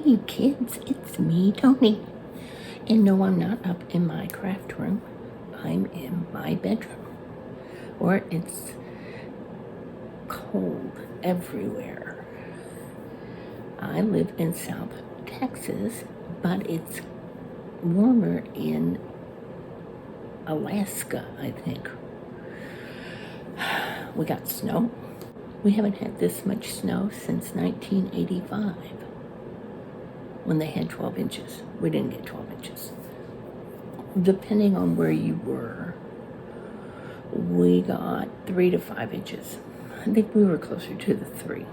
Hey kids, it's me, Tony. And no, I'm not up in my craft room. I'm in my bedroom, where it's cold everywhere. I live in South Texas, but it's warmer in Alaska, I think. We got snow. We haven't had this much snow since 1985, when they had 12 inches. We didn't get 12 inches. Depending on where you were, we got 3 to 5 inches. I think we were closer to the 3.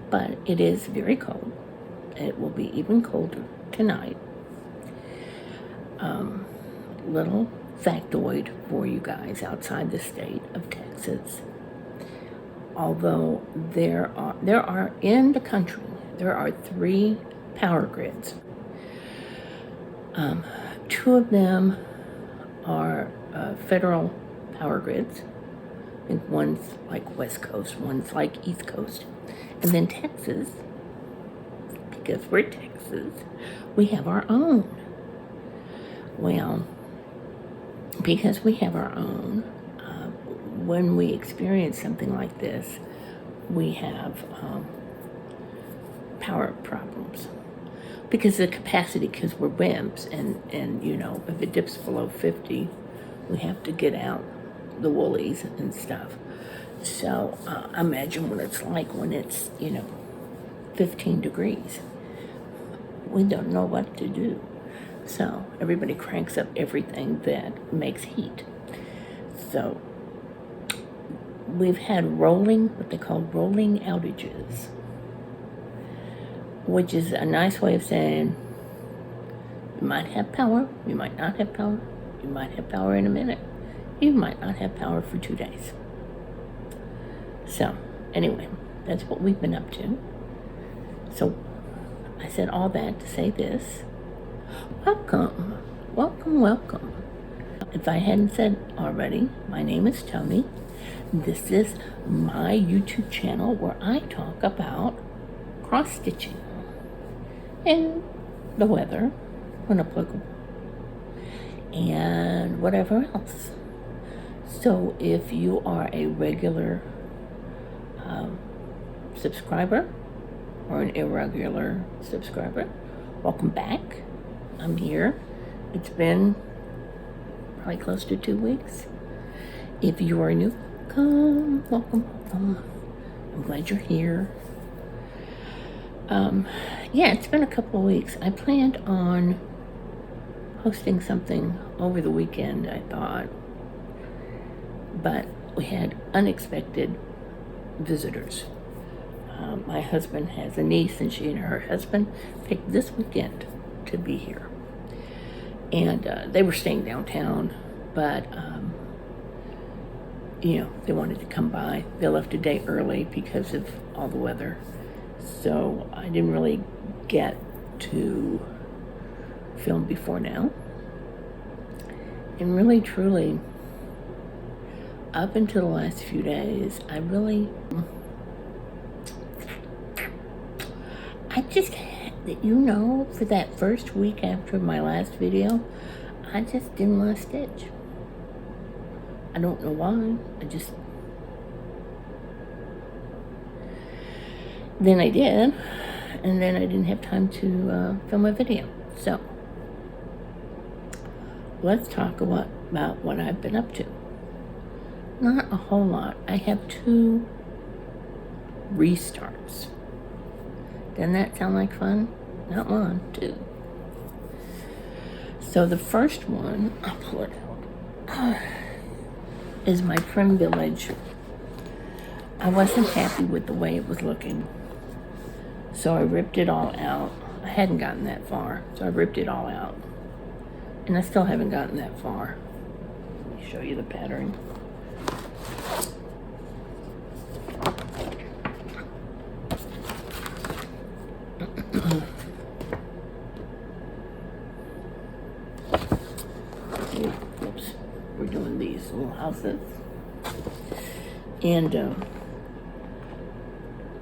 But it is very cold. It will be even colder tonight. Little factoid for you guys outside the state of Texas. Although there are in the country, there are 3 power grids. 2 of them are federal power grids. I think one's like West Coast, one's like East Coast. And then Texas, because we're Texas, we have our own. Well, because we have our own, when we experience something like this, we have power problems. Because of the capacity, because we're wimps, and you know, if it dips below 50, we have to get out the woolies and stuff. So imagine what it's like when it's, 15 degrees. We don't know what to do. So everybody cranks up everything that makes heat. So we've had what they call rolling outages, which is a nice way of saying you might have power, you might not have power, you might have power in a minute, you might not have power for 2 days. So anyway, that's what we've been up to. So I said all that to say this. Welcome, welcome, welcome. If I hadn't said already, my name is Tony. This is my YouTube channel where I talk about cross-stitching and the weather, when applicable, and whatever else. So if you are a regular subscriber or an irregular subscriber, welcome back. I'm here. It's been probably close to 2 weeks. If you are new, welcome. I'm glad you're here. Yeah, it's been a couple of weeks. I planned on hosting something over the weekend, I thought, but we had unexpected visitors. My husband has a niece, and she and her husband picked this weekend to be here. And they were staying downtown, but they wanted to come by. They left a day early because of all the weather. So I didn't really get to film before now. And really, truly, up until the last few days, for that first week after my last video, I just didn't want to stitch. I don't know why. Then I did, and then I didn't have time to film a video. So let's talk about what I've been up to. Not a whole lot. I have 2 restarts. Doesn't that sound like fun? Not 1, 2. So the first one, I'll pull it out, is my Prim Village. I wasn't happy with the way it was looking, so I ripped it all out. I hadn't gotten that far, so I ripped it all out. And I still haven't gotten that far. Let me show you the pattern. Oops, we're doing these little houses. And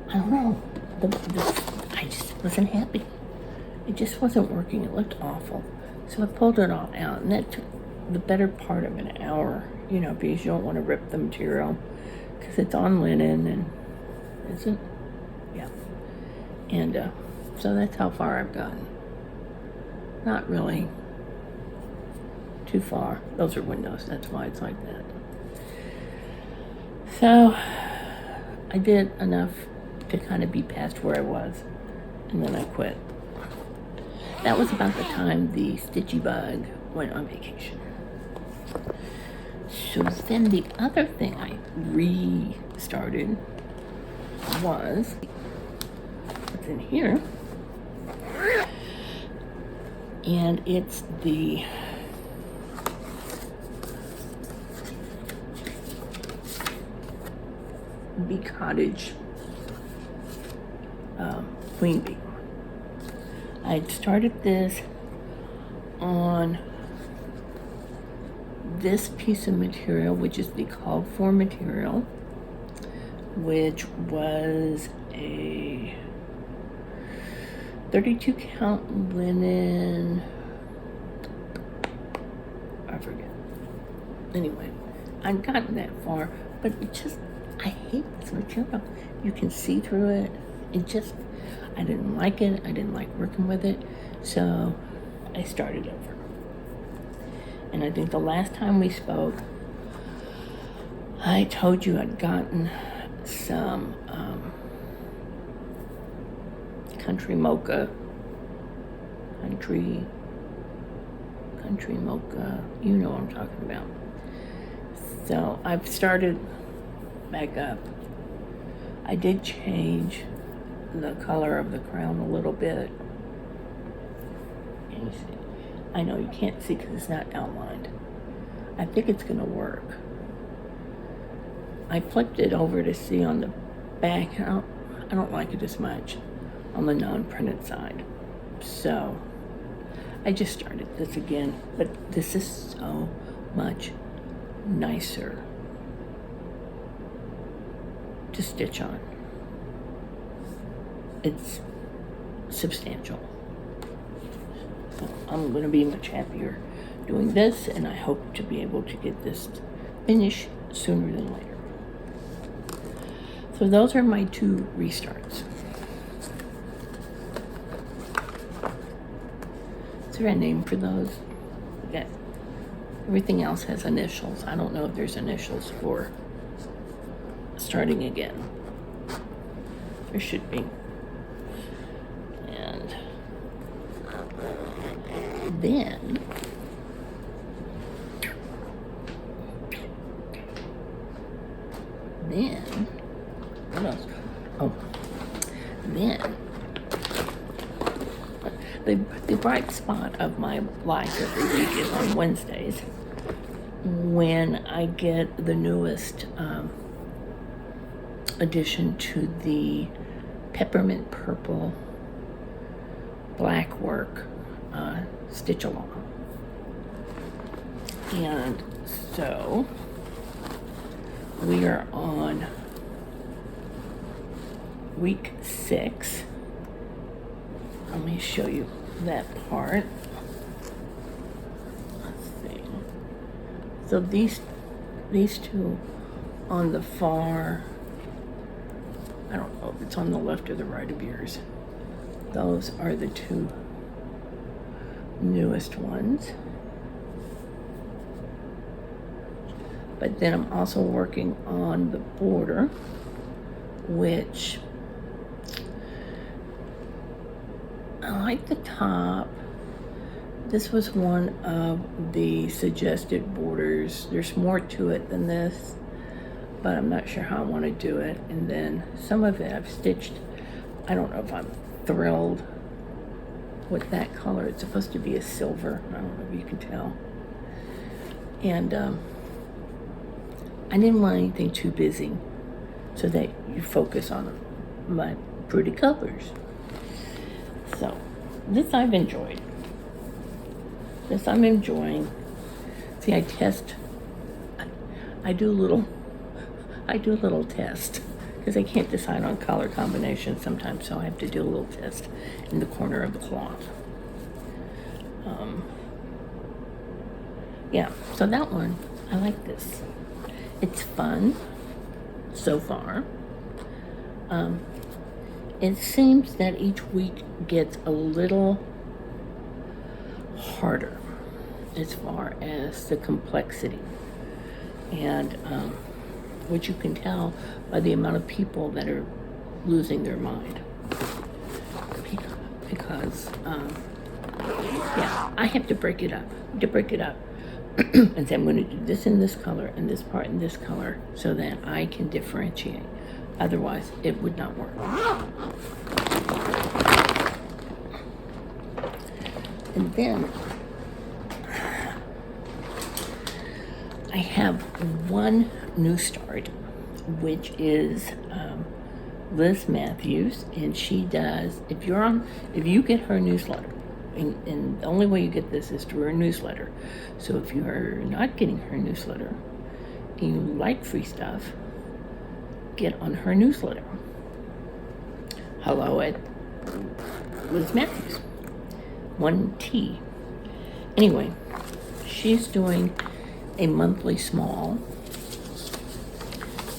I don't know, I just wasn't happy. It just wasn't working. It looked awful. So I pulled it all out, and that took the better part of an hour, you know, because you don't want to rip the material because it's on linen, and isn't, yeah. And so that's how far I've gotten. Not really too far. Those are windows, that's why it's like that. So I did enough to kind of be past where I was, and then I quit. That was about the time the stitchy bug went on vacation. So then the other thing I restarted was what's in here, and it's the Bee Cottage Queen Bee. I had started this on this piece of material, which is the called for material, which was a 32 count linen. I forget. Anyway, I'd gotten that far, but it just, I hate this material. You can see through it. It just, I didn't like it. I didn't like working with it. So I started over. And I think the last time we spoke, I told you I'd gotten some country mocha, you know what I'm talking about. So I've started back up. I did change the color of the crown a little bit. Can you see? I know you can't see because it's not outlined. I think it's going to work. I flipped it over to see on the back. I don't like it as much on the non-printed side. So I just started this again, but this is so much nicer to stitch on. It's substantial. So I'm going to be much happier doing this, and I hope to be able to get this finished sooner than later. So those are my two restarts. Is there a name for those? Okay. Everything else has initials. I don't know if there's initials for starting again. There should be. And then what else? Oh, then the bright spot of my life every week is on Wednesdays, when I get the newest addition to the peppermint purple black work stitch along. And so we are on week 6. Let me show you that part. Let's see. So these two on the far, I don't know if it's on the left or the right of yours. Those are the two newest ones. But then I'm also working on the border, which I like the top. This was one of the suggested borders. There's more to it than this, but I'm not sure how I want to do it. And then some of it I've stitched. I don't know if I'm thrilled with that color. It's supposed to be a silver. I don't know if you can tell. And I didn't want anything too busy so that you focus on my pretty colors. So this I've enjoyed. This I'm enjoying. See, I do a little test, because I can't decide on color combinations sometimes, so I have to do a little test in the corner of the cloth. Yeah, so that one, I like this. It's fun so far. It seems that each week gets a little harder as far as the complexity, and which you can tell by the amount of people that are losing their mind, because yeah, I have to break it up and say I'm going to do this in this color and this part in this color so that I can differentiate. Otherwise, it would not work. And then I have one new start, which is Liz Matthews, and she does, if you get her newsletter, and the only way you get this is through her newsletter. So if you're not getting her newsletter and you like free stuff, get on her newsletter. Hello at Liz Matthews, 1T. Anyway, she's doing a monthly small,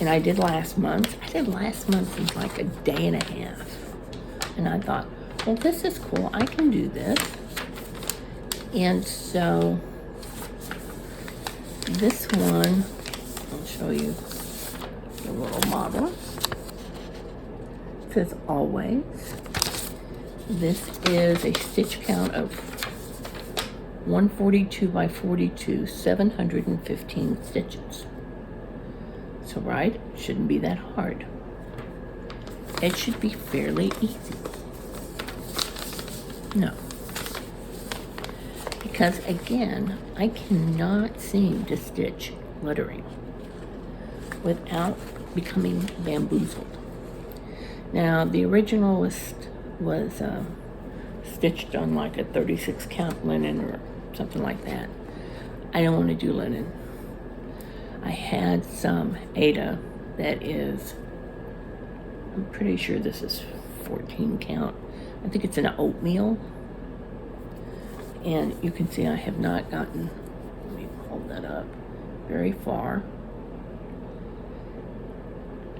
and I did last month. I did last month in like a day and a half, and I thought, well, this is cool, I can do this. And so this one, I'll show you the little model. It says always. This is a stitch count of 142 by 42, 715 stitches. So right, it shouldn't be that hard. It should be fairly easy. No. Because again, I cannot seem to stitch lettering without becoming bamboozled. Now, the original was stitched on like a 36 count linen or something like that. I don't want to do linen. I had some Ada that is, I'm pretty sure this is 14 count. I think it's an oatmeal. And you can see I have not gotten, let me hold that up, very far.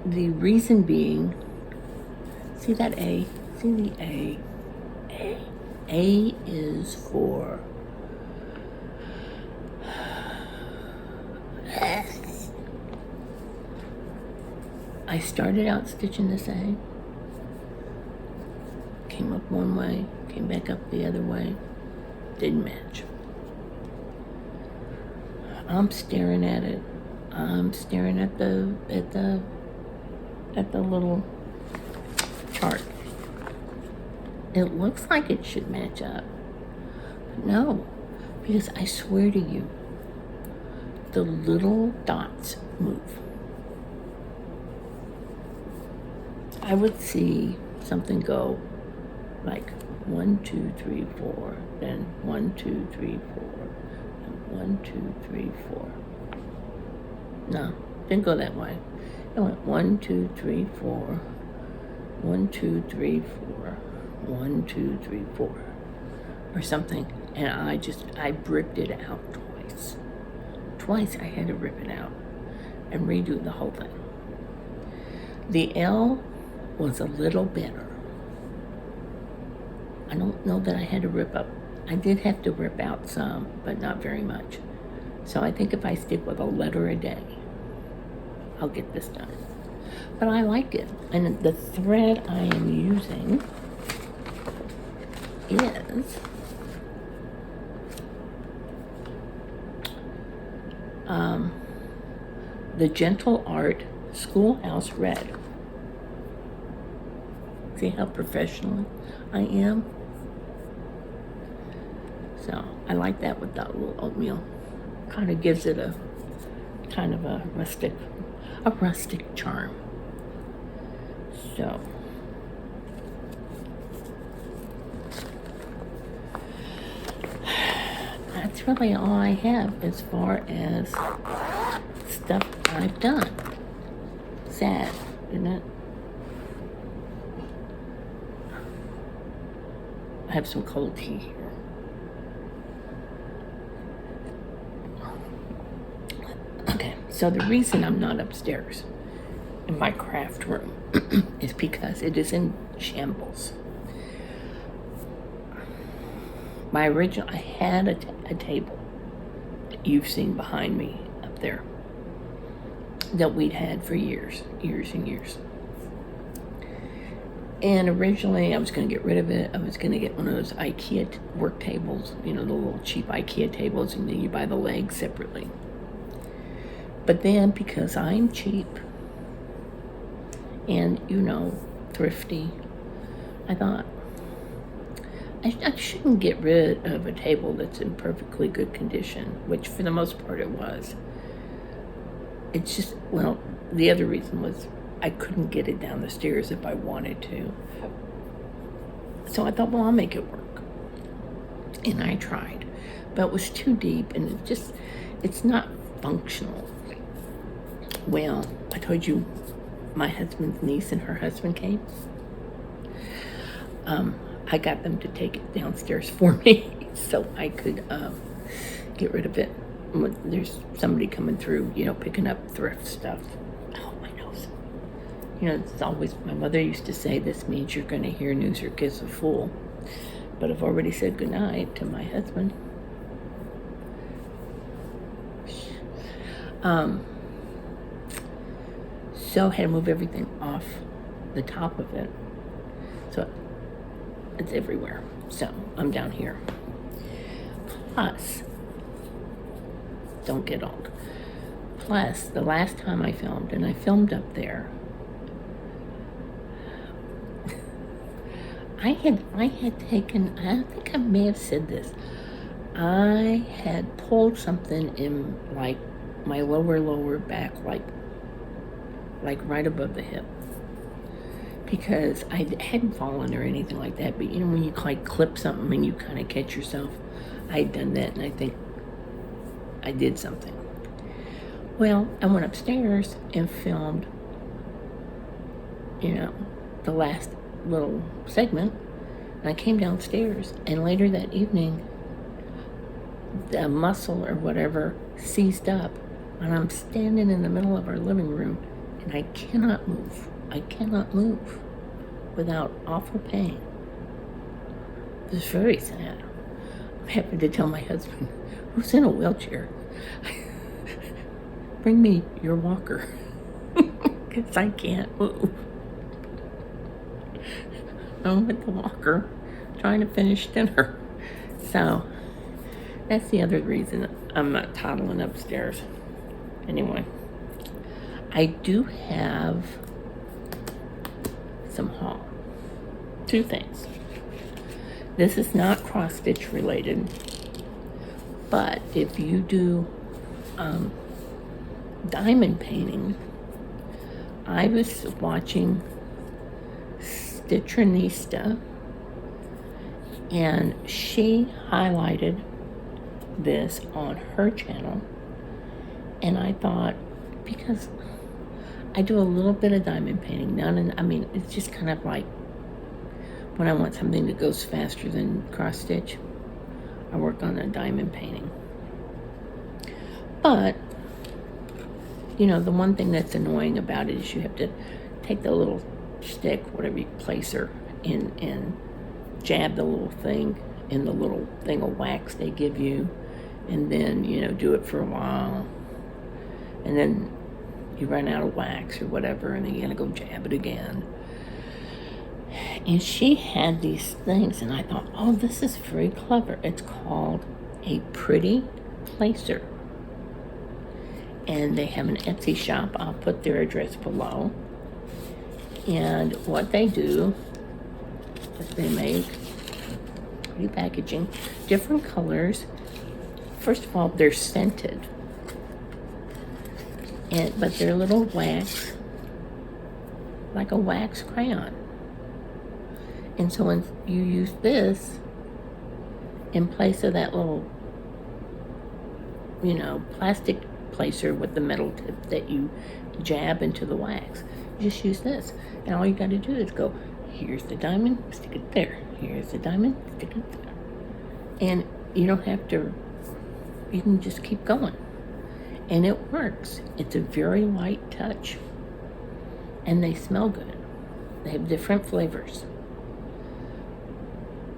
The reason being, see that A? See the A? A is for I started out stitching this A, came up one way, came back up the other way, didn't match. I'm staring at it. I'm staring at the little chart. It looks like it should match up. But no, because I swear to you, the little dots move. I would see something go like 1, 2, 3, 4, then 1, 2, 3, 4, and 1, 2, 3, 4. No, didn't go that way. It went 1, 2, 3, 4, 1, 2, 3, 4, 1, 2, 3, 4, or something. And I ripped it out twice. Twice I had to rip it out and redo the whole thing. The L was a little better. I don't know that I had to rip up. I did have to rip out some, but not very much. So I think if I stick with a letter a day, I'll get this done. But I like it. And the thread I am using is the Gentle Art Schoolhouse Red. See how professional I am? So I like that with that little oatmeal. Kind of gives it a kind of a rustic charm. So that's really all I have as far as stuff I've done. Sad, isn't it? I have some cold tea here. Okay, so the reason I'm not upstairs in my craft room is because it is in shambles. I had a table that you've seen behind me up there that we'd had for years and years. And originally I was going to get rid of it. I was going to get one of those IKEA work tables, you know, the little cheap IKEA tables, and then you buy the legs separately. But then, because I'm cheap and, you know, thrifty, I thought, I shouldn't get rid of a table that's in perfectly good condition, which for the most part it was. It's just, well, the other reason was I couldn't get it down the stairs if I wanted to. So I thought, well, I'll make it work. And I tried, but it was too deep and it's not functional. Well, I told you my husband's niece and her husband came. I got them to take it downstairs for me so I could get rid of it. There's somebody coming through, you know, picking up thrift stuff. Oh, my nose. You know, it's always, my mother used to say, this means you're going to hear news or kiss a fool. But I've already said goodnight to my husband. So I had to move everything off the top of it. So it's everywhere. So I'm down here. Plus, don't get old. Plus, the last time I filmed, and I filmed up there, I had taken, I think I may have said this, I had pulled something in like my lower back, like right above the hip, because I hadn't fallen or anything like that, but you know when you like clip something and you kind of catch yourself, I had done that, and I think I did something. Well, I went upstairs and filmed, you know, the last little segment, and I came downstairs, and later that evening the muscle or whatever seized up, and I'm standing in the middle of our living room, and I cannot move without awful pain. It's very sad. I'm having to tell my husband, who's in a wheelchair, bring me your walker, because I can't move. I'm with the walker trying to finish dinner. So that's the other reason I'm not toddling upstairs. Anyway, I do have some haul. Two things. This is not cross-stitch related, but if you do diamond painting, I was watching Stitchernista, and she highlighted this on her channel, and I thought, because I do a little bit of diamond painting, I mean, it's just kind of like when I want something that goes faster than cross stitch, I work on a diamond painting. But you know, the one thing that's annoying about it is you have to take the little stick, whatever you placer, and jab the little thing in the little thing of wax they give you, and then, you know, do it for a while, and then you run out of wax or whatever, and then you gotta go jab it again. And she had these things, and I thought, oh, this is very clever. It's called a pretty placer, and they have an Etsy shop. I'll put their address below. And what they do is they make new packaging, different colors. First of all, they're scented, but they're little wax, like a wax crayon. And so when you use this in place of that little, you know, plastic placer with the metal tip that you jab into the wax, you just use this. And all you got to do is go, here's the diamond, stick it there. Here's a diamond. And you don't have to, you can just keep going. And it works. It's a very light touch. And they smell good. They have different flavors.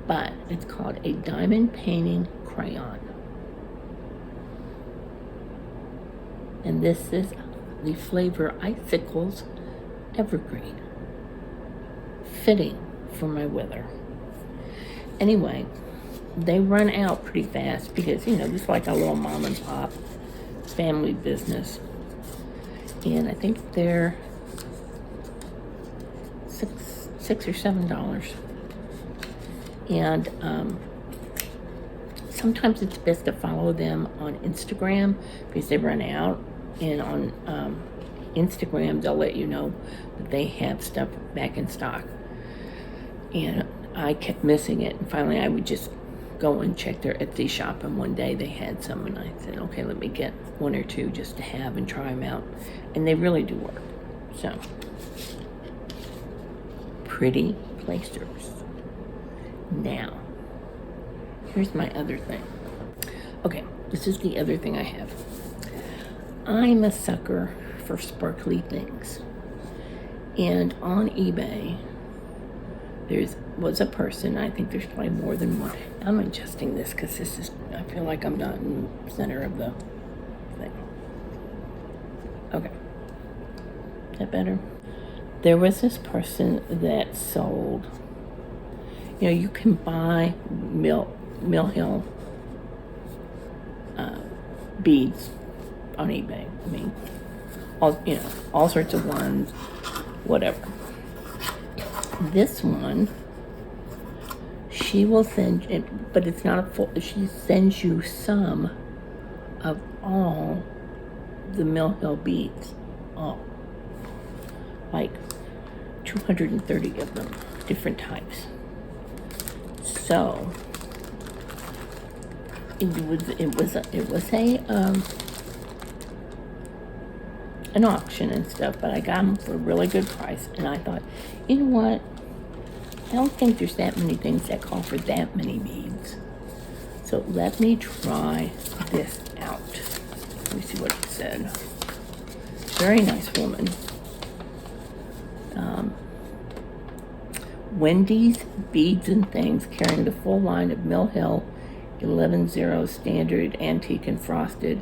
But it's called a diamond painting crayon. And this is the flavor Icicles Evergreen. Fitting for my weather. Anyway, they run out pretty fast because, you know, this is like a little mom and pop family business. And I think they're $6 or $7. And sometimes it's best to follow them on Instagram because they run out. And on Instagram, they'll let you know that they have stuff back in stock. And I kept missing it. And finally, I would just go and check their Etsy shop. And one day they had some. And I said, okay, let me get one or two just to have and try them out. And they really do work. So, pretty placers. Now, here's my other thing. Okay, this is the other thing I have. I'm a sucker for sparkly things. And on eBay, was a person, I think there's probably more than one. I'm adjusting this because this is, I feel like I'm not in the center of the thing. Okay. Is that better? There was this person that sold, you know, you can buy Mill Hill beads on eBay. I mean, all sorts of ones, whatever. This one, she will send it, but it's not a full, she sends you some of all the Mill Hill beads. All. Like 230 of them, different types. So, it was an auction and stuff, but I got them for a really good price. And I thought, you know what? I don't think there's that many things that call for that many beads. So let me try this out. Let me see what it said. Very nice woman. Wendy's Beads and Things, carrying the full line of Mill Hill 11-0 standard antique and frosted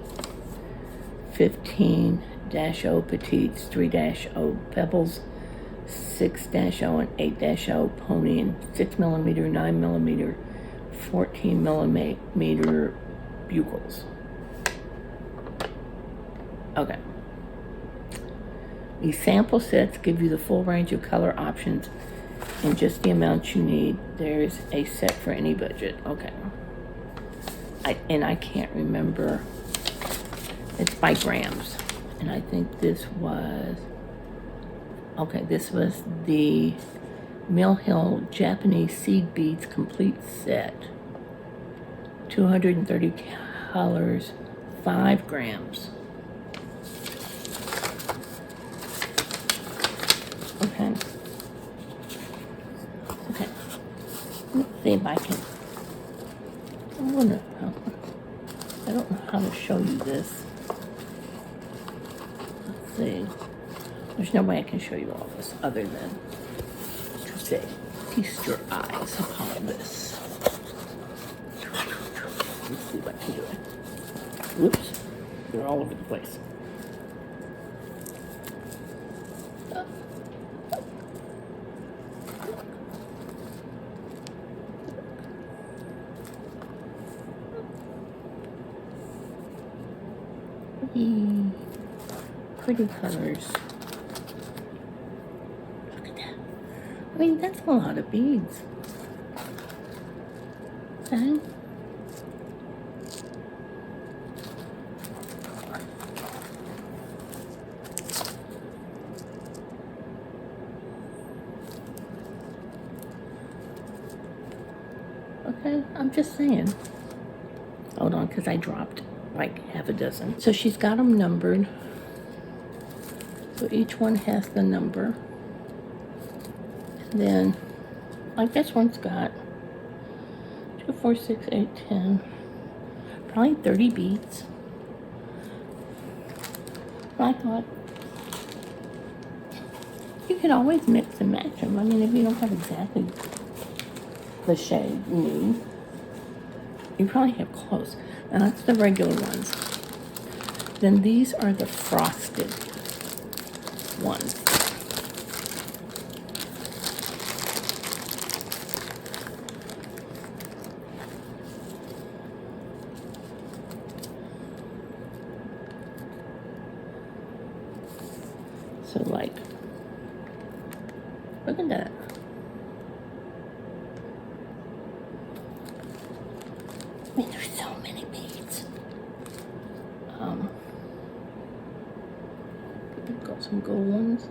15-0 petites, 3-0 pebbles, 6-0 and 8-0 pony, and 6mm, 9mm, 14mm bugles. Okay. These sample sets give you the full range of color options and just the amount you need. There's a set for any budget. Okay. I can't remember. It's by grams. And I think this was, okay, this was the Mill Hill Japanese Seed Beads Complete Set. 230 colors, 5 grams. Okay. Okay. Let's see if I can. I don't know how to show you this. Let's see. There's no way I can show you all this other than to say, feast your eyes upon this. Let's see what I can do. Whoops. They're all over the place. Pretty colors. Look at that. I mean, that's a lot of beads. Okay. Okay, I'm just saying. Hold on, because I dropped like half a dozen. So she's got them numbered. So each one has the number. And then, like this one's got 2, 4, 6, 8, 10. Probably 30 beads. But I thought you could always mix and match them. I mean, if you don't have exactly the shade you need, you probably have close. Now that's the regular ones. Then these are the frosted ones. So like, look at that. I mean, there's so many beads. We've got some gold ones.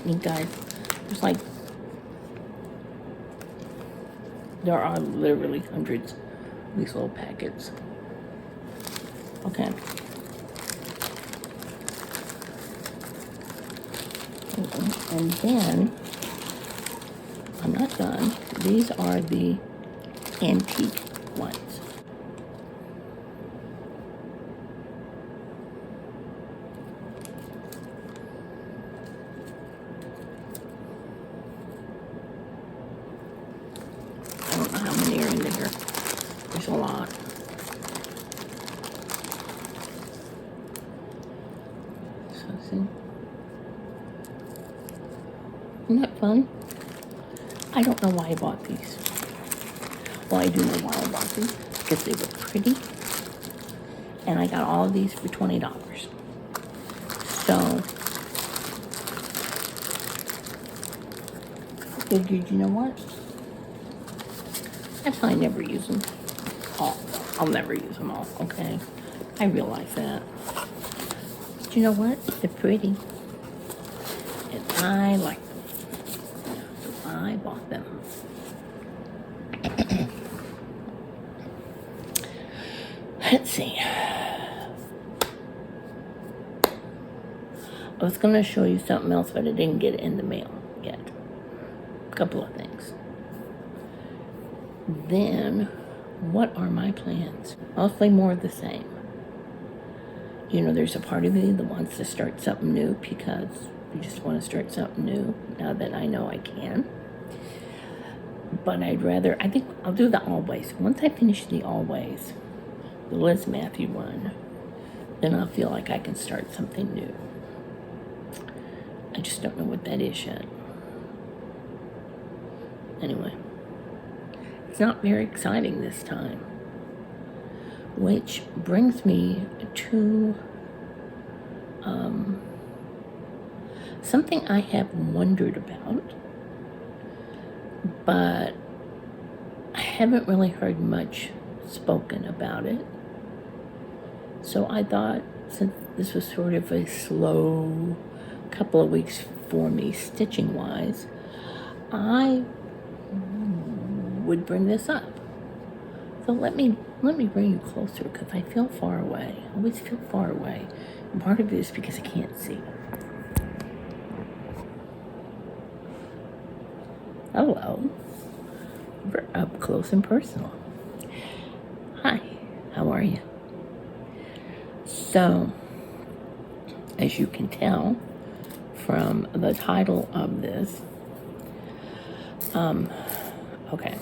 You guys, there's like, there are literally hundreds of these little packets. Okay. And then, I'm not done. These are the antique ones. I don't know how many are in there. There's a lot. So, see? Isn't that fun? I don't know why I bought these. Well, I do know why I bought these. Because they were pretty. And I got all of these for $20. So, I figured, you know what? I probably never use them all. I'll never use them all, okay? I realize that. But you know what? They're pretty. And I like them. So I bought them. Let's see. I was going to show you something else, but I didn't get it in the mail yet. A couple of things. Then, what are my plans? Mostly more of the same. You know, there's a part of me that wants to start something new because I just want to start something new now that I know I can. But I think I'll do the always. Once I finish the always, the Liz Matthew one, then I'll feel like I can start something new. I just don't know what that is yet. Anyway, it's not very exciting this time. Which brings me to something I have wondered about, but I haven't really heard much spoken about it. So I thought, since this was sort of a slow couple of weeks for me stitching wise, I would bring this up. So let me bring you closer because I feel far away. I always feel far away. And part of it is because I can't see. Hello. We're up close and personal. Hi, how are you? So, as you can tell from the title of this, okay,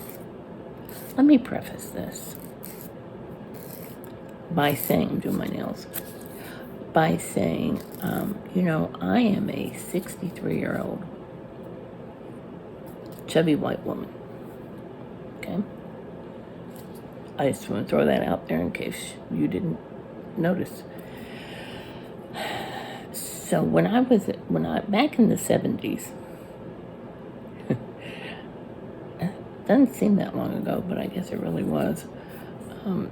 let me preface this by saying, do my nails, by saying, you know, I am a 63-year-old chubby white woman, okay? I just want to throw that out there in case you didn't notice. So when I back in the 70s, doesn't seem that long ago, but I guess it really was.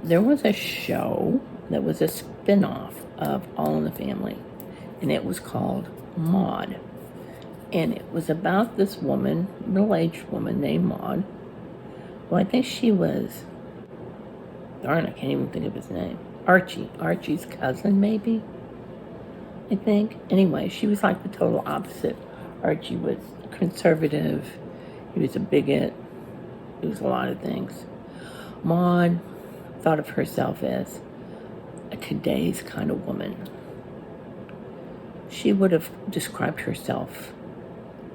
There was a show that was a spin-off of All in the Family, and it was called Maude. And it was about this woman, middle-aged woman named Maude. Well, I think she was, darn, I can't even think of his name. Archie's cousin, maybe? I think. Anyway, she was like the total opposite. Archie was conservative. He was a bigot. He was a lot of things. Maud thought of herself as a today's kind of woman. She would have described herself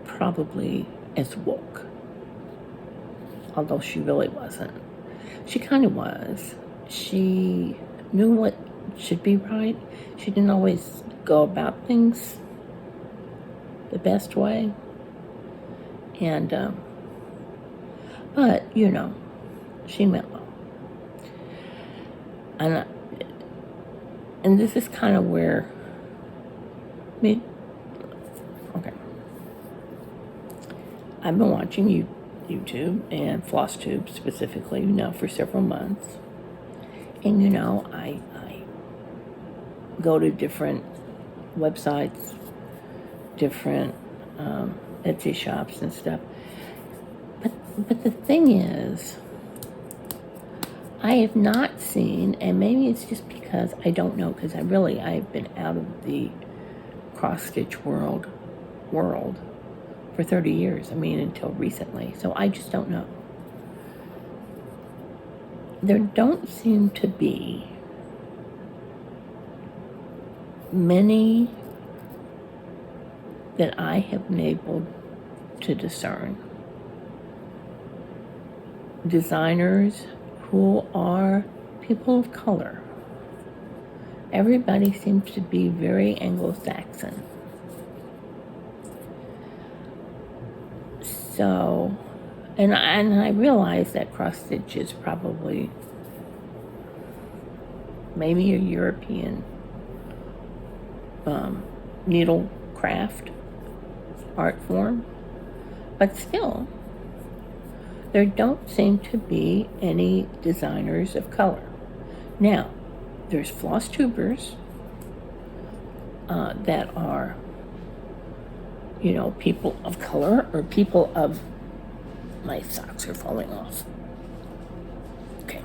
probably as woke, although she really wasn't. She kind of was. She knew what should be right. She didn't always go about things the best way. And, but, you know, she meant well. And this is kind of where, okay. I've been watching YouTube and FlossTube specifically, for several months. And, I go to different websites, different Etsy shops and stuff. But the thing is, I have not seen, and maybe it's just because I don't know, because I've been out of the cross-stitch world for 30 years. Until recently. So I just don't know. There don't seem to be many that I have been able to discern. Designers who are people of color. Everybody seems to be very Anglo-Saxon. So, and I realize that cross-stitch is probably maybe a European needle craft art form, but still, there don't seem to be any designers of color. Now, there's floss tubers that are, people of color, or people of, my socks are falling off. Okay.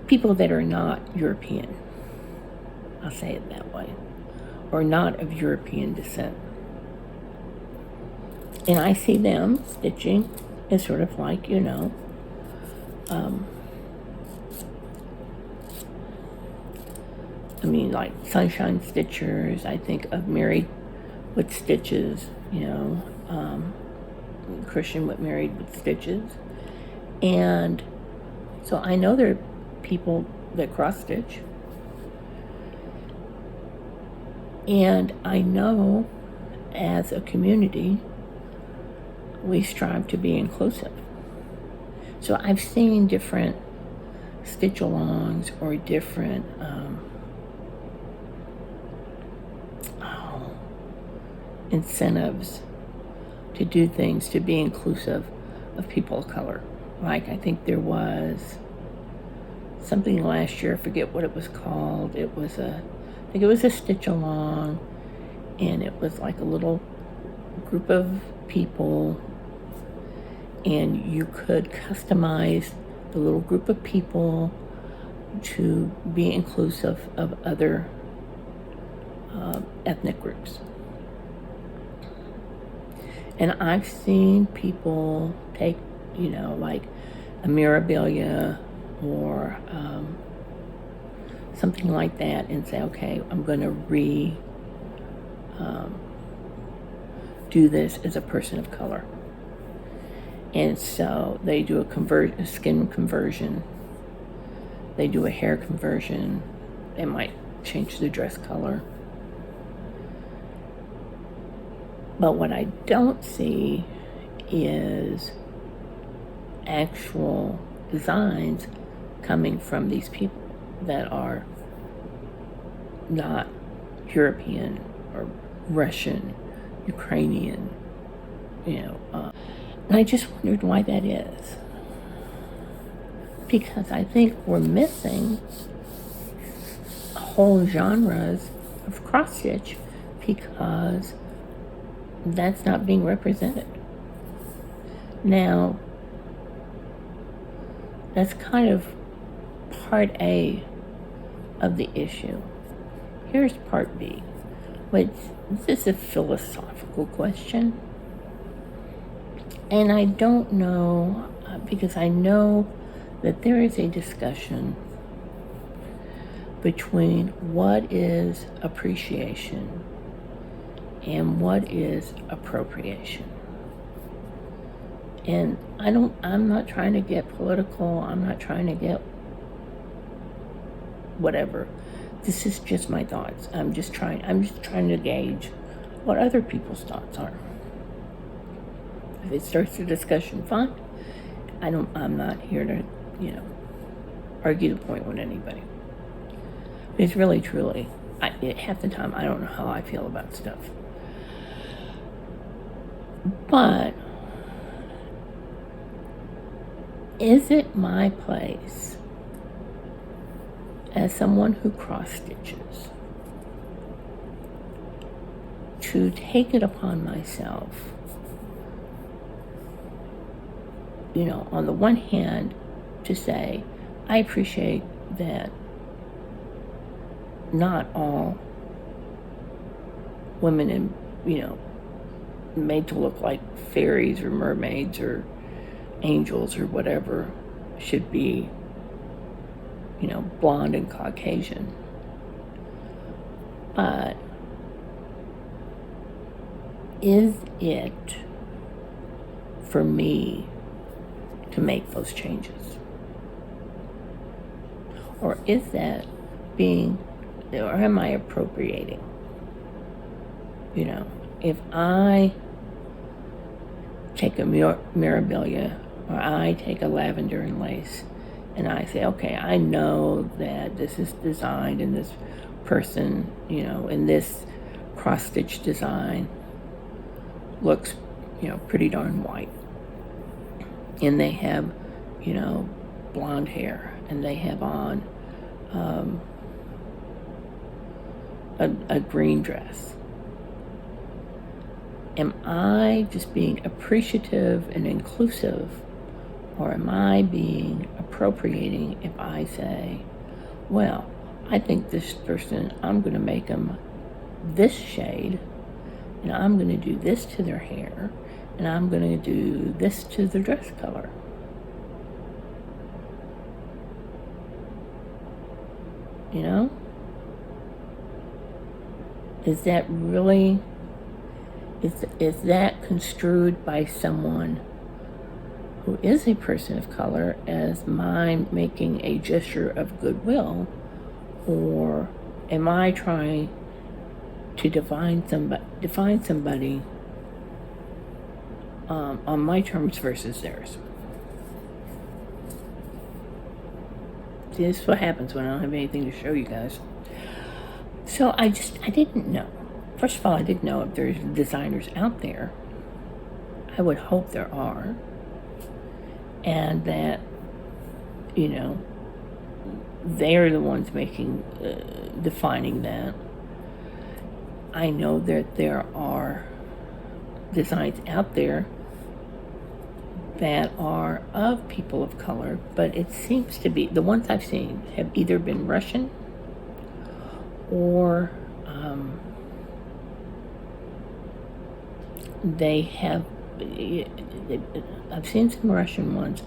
People that are not European, I'll say it that way, or not of European descent. And I see them stitching as sort of like, like sunshine stitchers. I think of Married with Stitches, Christian with Married with Stitches. And so I know there are people that cross-stitch. And I know as a community, we strive to be inclusive. So I've seen different stitch-alongs or different incentives to do things to be inclusive of people of color. Like, I think there was something last year, I forget what it was called. I think it was a stitch-along, and it was like a little group of people, and you could customize the little group of people to be inclusive of other ethnic groups. And I've seen people take, like a mirabilia or something like that and say, okay, I'm going to do this as a person of color. And so they do a skin conversion. They do a hair conversion. They might change the dress color. But what I don't see is actual designs coming from these people that are not European or Russian, Ukrainian, and I just wondered why that is. Because I think we're missing whole genres of cross-stitch because that's not being represented. Now, that's kind of part A of the issue. Here's part B, which this is a philosophical question. And I don't know, because I know that there is a discussion between what is appreciation and what is appropriation. And I'm not trying to get political, I'm not trying to get whatever. This is just my thoughts. I'm just trying to gauge what other people's thoughts are. If it starts a discussion, fine. I'm not here to, argue the point with anybody. It's really, truly, half the time I don't know how I feel about stuff. But is it my place as someone who cross-stitches to take it upon myself, on the one hand, to say, I appreciate that not all women made to look like fairies or mermaids or angels or whatever should be, blonde and Caucasian. But is it for me to make those changes? Or is that or am I appropriating? If I take a mirabilia or I take a lavender and lace and I say, okay, I know that this is designed in this person, in this cross-stitch design looks, pretty darn white. And they have, blonde hair, and they have on a green dress. Am I just being appreciative and inclusive, or am I being appropriating if I say, well, I think this person, I'm going to make them this shade, and I'm going to do this to their hair, and I'm going to do this to the dress color? Is that really, is that construed by someone who is a person of color as mine making a gesture of goodwill, or am I trying to define somebody on my terms versus theirs? See, this is what happens when I don't have anything to show you guys. So I didn't know. First of all, I didn't know if there's designers out there. I would hope there are. And that, they're the ones defining that. I know that there are designs out there that are of people of color, but it seems to be, the ones I've seen have either been Russian or I've seen some Russian ones,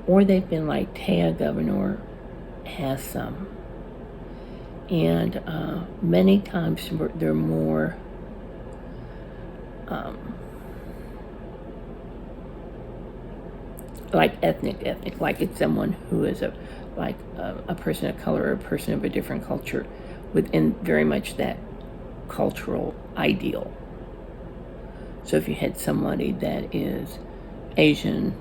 or they've been like Taya Governor has some. And many times they're more like ethnic, like it's someone who is a person of color or a person of a different culture within very much that cultural ideal. So if you had somebody that is Asian,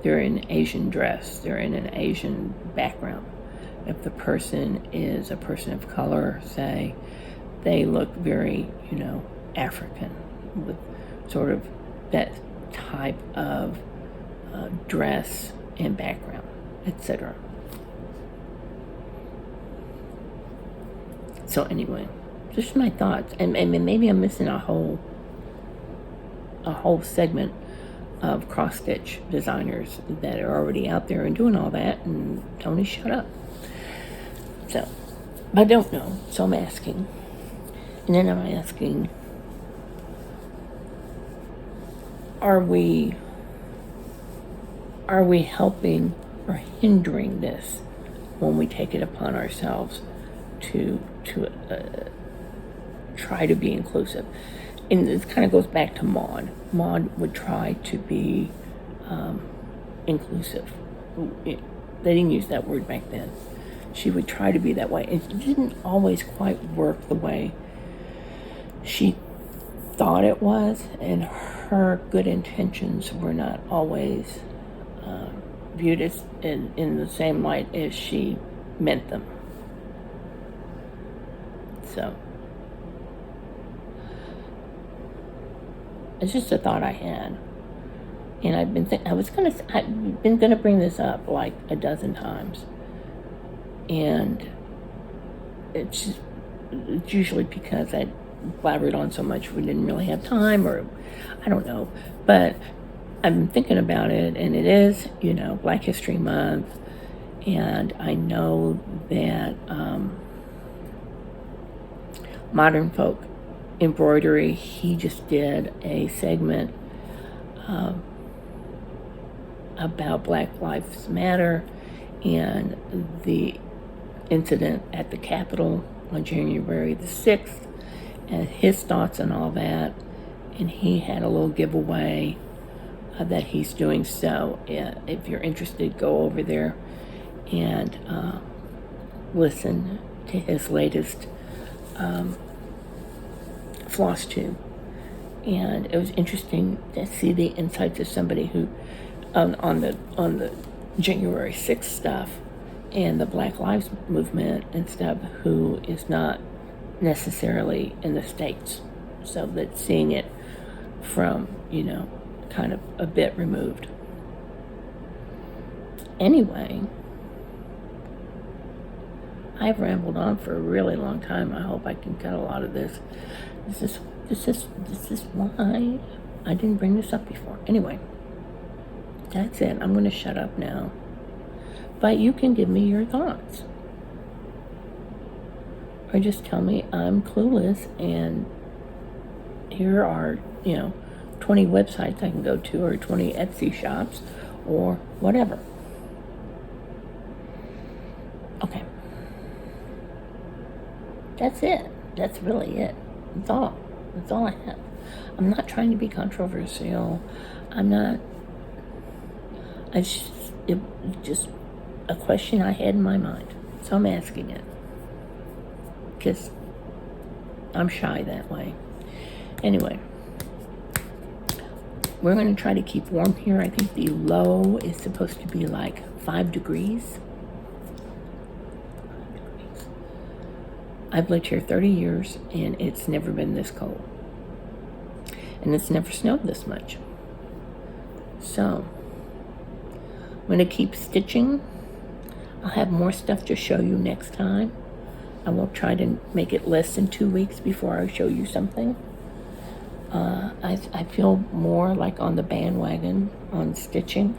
they're in an Asian dress, they're in an Asian background. If the person is a person of color, say, they look very, African, with sort of that type of dress and background, etc. So anyway, just my thoughts, and maybe I'm missing a whole segment of cross-stitch designers that are already out there and doing all that, and Tony, shut up. So, I don't know, so I'm asking. And then I'm asking, are we helping or hindering this when we take it upon ourselves to try to be inclusive? And this kind of goes back to Maud. Maud would try to be inclusive. They didn't use that word back then. She would try to be that way. It didn't always quite work the way she thought it was, and her good intentions were not always viewed as in the same light as she meant them. So it's just a thought I had, and I've been gonna bring this up like a dozen times, and it's usually because I blabbered on so much we didn't really have time, or I don't know, but I've been thinking about it, and it is, Black History Month, and I know that Modern Folk Embroidery, he just did a segment about Black Lives Matter and the incident at the Capitol on January the 6th, and his thoughts on all that. And he had a little giveaway that he's doing. So if you're interested, go over there and listen to his latest FlossTube. And it was interesting to see the insights of somebody who on the January 6th stuff and the Black Lives Movement and stuff, who is not necessarily in the States, so that seeing it from kind of a bit removed. Anyway, I've rambled on for a really long time. I hope I can cut a lot of this. This is why I didn't bring this up before. Anyway, that's it. I'm going to shut up now. But you can give me your thoughts. Or just tell me I'm clueless, and here are, 20 websites I can go to, or 20 Etsy shops, or whatever. Okay. That's it. That's really it. That's all. That's all I have. I'm not trying to be controversial. I'm not. It's just a question I had in my mind. So I'm asking it. Because I'm shy that way. Anyway, we're going to try to keep warm here. I think the low is supposed to be like 5 degrees. I've lived here 30 years, and it's never been this cold. And it's never snowed this much. So, I'm going to keep stitching. I'll have more stuff to show you next time. I will try to make it less than 2 weeks before I show you something. I feel more like on the bandwagon on stitching.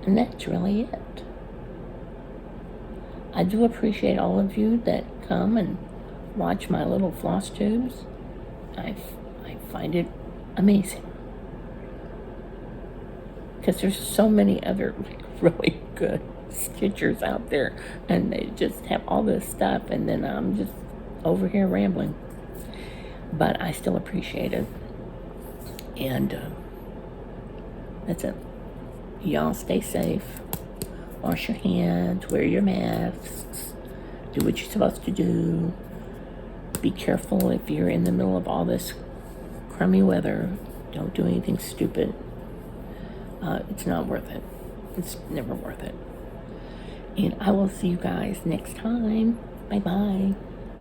And that's really it. I do appreciate all of you that come and watch my little floss tubes. I find it amazing. Because there's so many other really good stitchers out there, and they just have all this stuff, and then I'm just over here rambling. But I still appreciate it. And that's it. Y'all stay safe. Wash your hands. Wear your masks. Do what you're supposed to do. Be careful if you're in the middle of all this crummy weather. Don't do anything stupid. It's not worth it. It's never worth it. And I will see you guys next time. Bye-bye.